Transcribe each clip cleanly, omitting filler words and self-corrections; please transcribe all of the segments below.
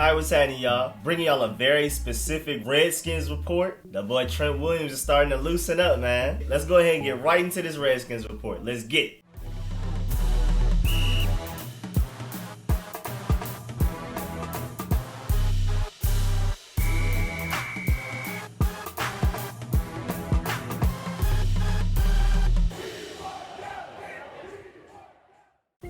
Alright, what's happening, y'all? Bringing y'all a very specific Redskins report. The boy Trent Williams is starting to loosen up, man. Let's go ahead and get right into this Redskins report. Let's get it.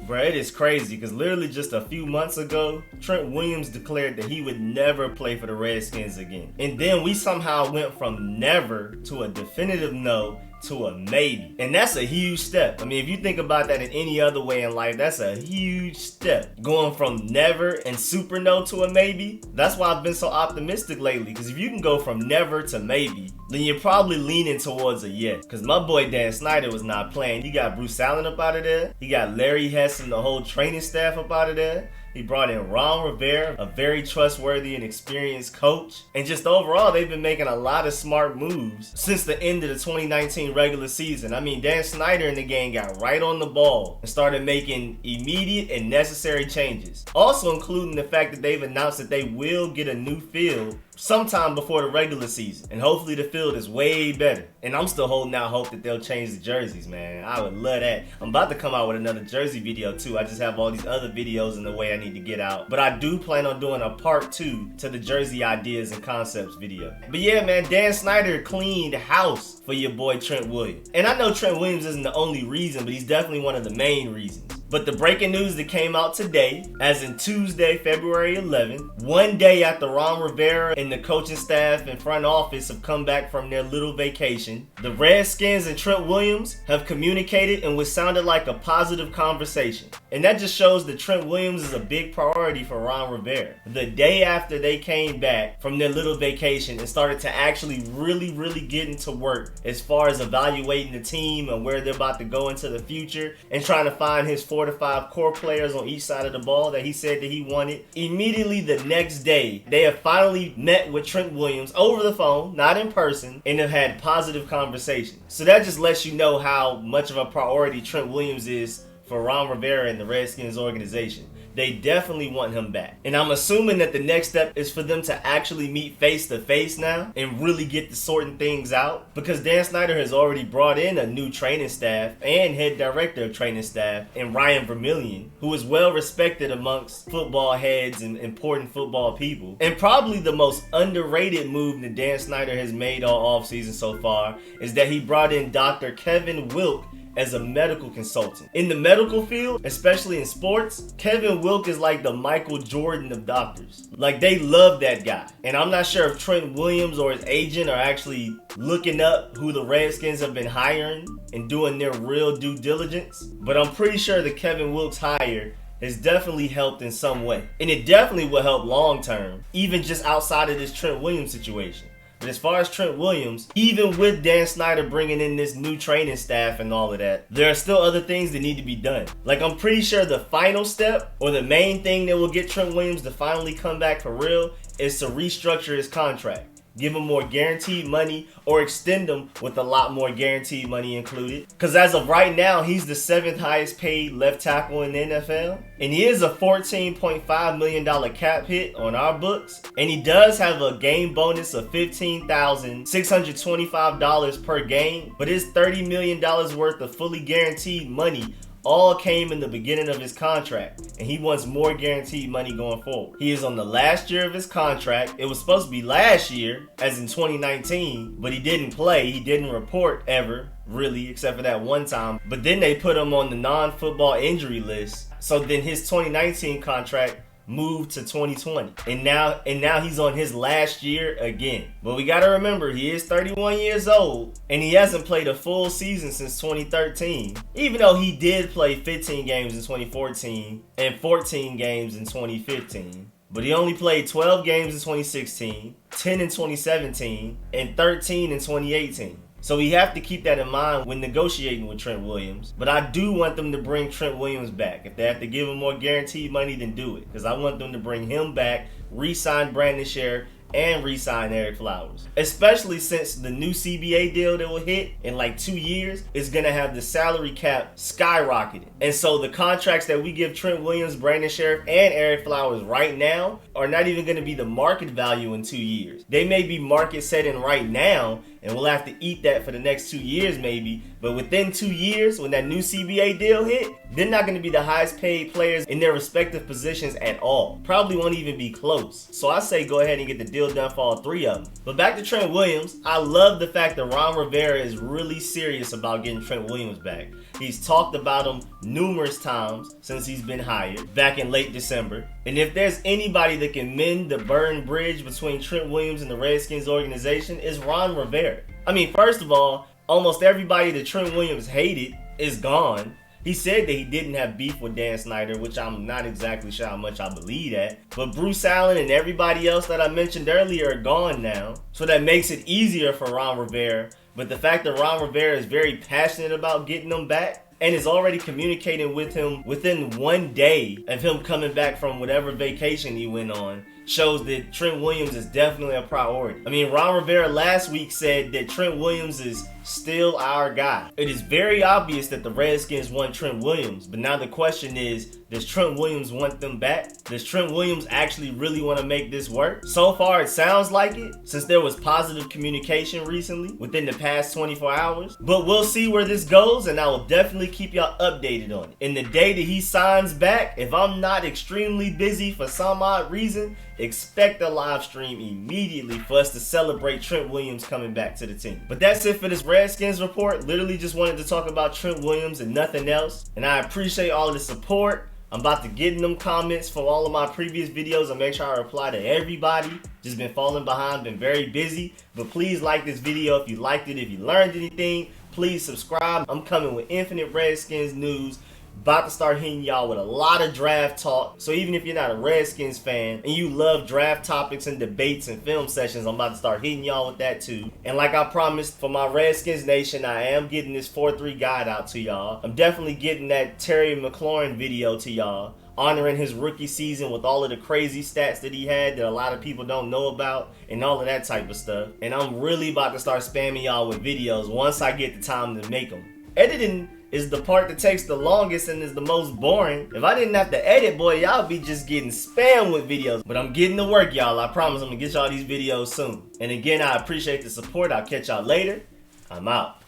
Bro, it is crazy because literally just a few months ago, Trent Williams declared that he would never play for the Redskins again. And then we somehow went from never to a definitive no to a maybe. And that's a huge step. I mean, if you think about that in any other way in life, that's a huge step. Going from never and super no to a maybe. That's why I've been so optimistic lately, because if you can go from never to maybe, then you're probably leaning towards a yes. Because my boy Dan Snyder was not playing. You got Bruce Allen up out of there. You got Larry Hess and the whole training staff up out of there. He brought in Rivera, a very trustworthy and experienced coach. And just overall, they've been making a lot of smart moves since the end of the 2019 regular season. I mean, Dan Snyder and the gang got right on the ball and started making immediate and necessary changes. Also including the fact that they've announced that they will get a new field sometime before the regular season. And hopefully the field is way better. And I'm still holding out hope that they'll change the jerseys, man. I would love that. I'm about to come out with another jersey video too. I just have all these other videos in the way I need to get out. But I do plan on doing a part 2 to the jersey ideas and concepts video. But yeah, man, Dan Snyder cleaned house for your boy Trent Williams. And I know Trent Williams isn't the only reason, but he's definitely one of the main reasons. But the breaking news that came out today, as in Tuesday, February 11th, one day after Ron Rivera and the coaching staff and front office have come back from their little vacation, the Redskins and Trent Williams have communicated in what sounded like a positive conversation. And that just shows that Trent Williams is a big priority for Ron Rivera. The day after they came back from their little vacation and started to actually really get into work as far as evaluating the team and where they're about to go into the future and trying to find his 4 to 5 core players on each side of the ball that he said that he wanted. Immediately the next day, they have finally met with Trent Williams over the phone, not in person, and have had positive conversations. So that just lets you know how much of a priority Trent Williams is for Ron Rivera and the Redskins organization. They definitely want him back. And I'm assuming that the next step is for them to actually meet face to face now and really get to sorting things out, because Dan Snyder has already brought in a new training staff and head director of training staff in Ryan Vermillion, who is well respected amongst football heads and important football people. And probably the most underrated move that Dan Snyder has made all offseason so far is that he brought in Dr. Kevin Wilk as a medical consultant. In the medical field, especially in sports, Kevin Wilk is like the Michael Jordan of doctors. Like, they love that guy. And I'm not sure if Trent Williams or his agent are actually looking up who the Redskins have been hiring and doing their real due diligence, but I'm pretty sure the Kevin Wilk's hire has definitely helped in some way. And it definitely will help long term, even just outside of this Trent Williams situation. But as far as Trent Williams, even with Dan Snyder bringing in this new training staff and all of that, there are still other things that need to be done. Like, I'm pretty sure the final step, or the main thing that will get Trent Williams to finally come back for real, is to restructure his contract. Give him more guaranteed money, or extend him with a lot more guaranteed money included. Because as of right now, he's the 7th highest paid left tackle in the NFL. And he is a $14.5 million cap hit on our books. And he does have a game bonus of $15,625 per game. But his $30 million worth of fully guaranteed money all came in the beginning of his contract, and he wants more guaranteed money going forward. He is on the last year of his contract. It was supposed to be last year, as in 2019, but he didn't play. He didn't report ever, really, except for that one time. But then they put him on the non-football injury list. So then his 2019 contract moved to 2020, and now he's on his last year again. But we gotta remember, he is 31 years old, and he hasn't played a full season since 2013, even though he did play 15 games in 2014 and 14 games in 2015. But he only played 12 games in 2016, 10 in 2017, and 13 in 2018. So we have to keep that in mind when negotiating with Trent Williams. But I do want them to bring Trent Williams back. If they have to give him more guaranteed money, then do it. Because I want them to bring him back, re-sign Brandon Scherr, and re-sign Eric Flowers. Especially since the new CBA deal that will hit in like 2 years is gonna have the salary cap skyrocketed. And so the contracts that we give Trent Williams, Brandon Sheriff, and Eric Flowers right now are not even gonna be the market value in 2 years. They may be market setting right now, and we'll have to eat that for the next 2 years maybe. But within 2 years, when that new CBA deal hit, they're not going to be the highest paid players in their respective positions at all. Probably won't even be close. So I say go ahead and get the deal done for all 3 of them. But back to Trent Williams, I love the fact that Ron Rivera is really serious about getting Trent Williams back. He's talked about him numerous times since he's been hired back in late December. And if there's anybody that can mend the burned bridge between Trent Williams and the Redskins organization, it's Ron Rivera. I mean, first of all, almost everybody that Trent Williams hated is gone. He said that he didn't have beef with Dan Snyder, which I'm not exactly sure how much I believe that. But Bruce Allen and everybody else that I mentioned earlier are gone now. So that makes it easier for Ron Rivera. But the fact that Ron Rivera is very passionate about getting them back and is already communicating with him within 1 day of him coming back from whatever vacation he went on shows that Trent Williams is definitely a priority. I mean, Ron Rivera last week said that Trent Williams is still our guy. It is very obvious that the Redskins want Trent Williams, but now the question is, does Trent Williams want them back? Does Trent Williams actually really want to make this work? So far, it sounds like it, since there was positive communication recently within the past 24 hours. But we'll see where this goes, and I will definitely keep y'all updated on it. And the day that he signs back, if I'm not extremely busy for some odd reason, expect a live stream immediately for us to celebrate Trent Williams coming back to the team. But that's it for this Redskins report. Literally just wanted to talk about Trent Williams and nothing else. And I appreciate all of the support. I'm about to get in them comments from all of my previous videos and make sure I reply to everybody. Just been falling behind, been very busy. But please like this video if you liked it. If you learned anything, please subscribe. I'm coming with infinite Redskins news. About to start hitting y'all with a lot of draft talk. So even if you're not a Redskins fan and you love draft topics and debates and film sessions, I'm about to start hitting y'all with that too. And like I promised for my Redskins Nation, I am getting this 4-3 guide out to y'all. I'm definitely getting that Terry McLaurin video to y'all, honoring his rookie season with all of the crazy stats that he had that a lot of people don't know about and all of that type of stuff. And I'm really about to start spamming y'all with videos once I get the time to make them. Editing is the part that takes the longest and is the most boring. If I didn't have to edit, boy, y'all be just getting spammed with videos. But I'm getting to work, y'all. I promise I'm gonna get y'all these videos soon. And again, I appreciate the support. I'll catch y'all later. I'm out.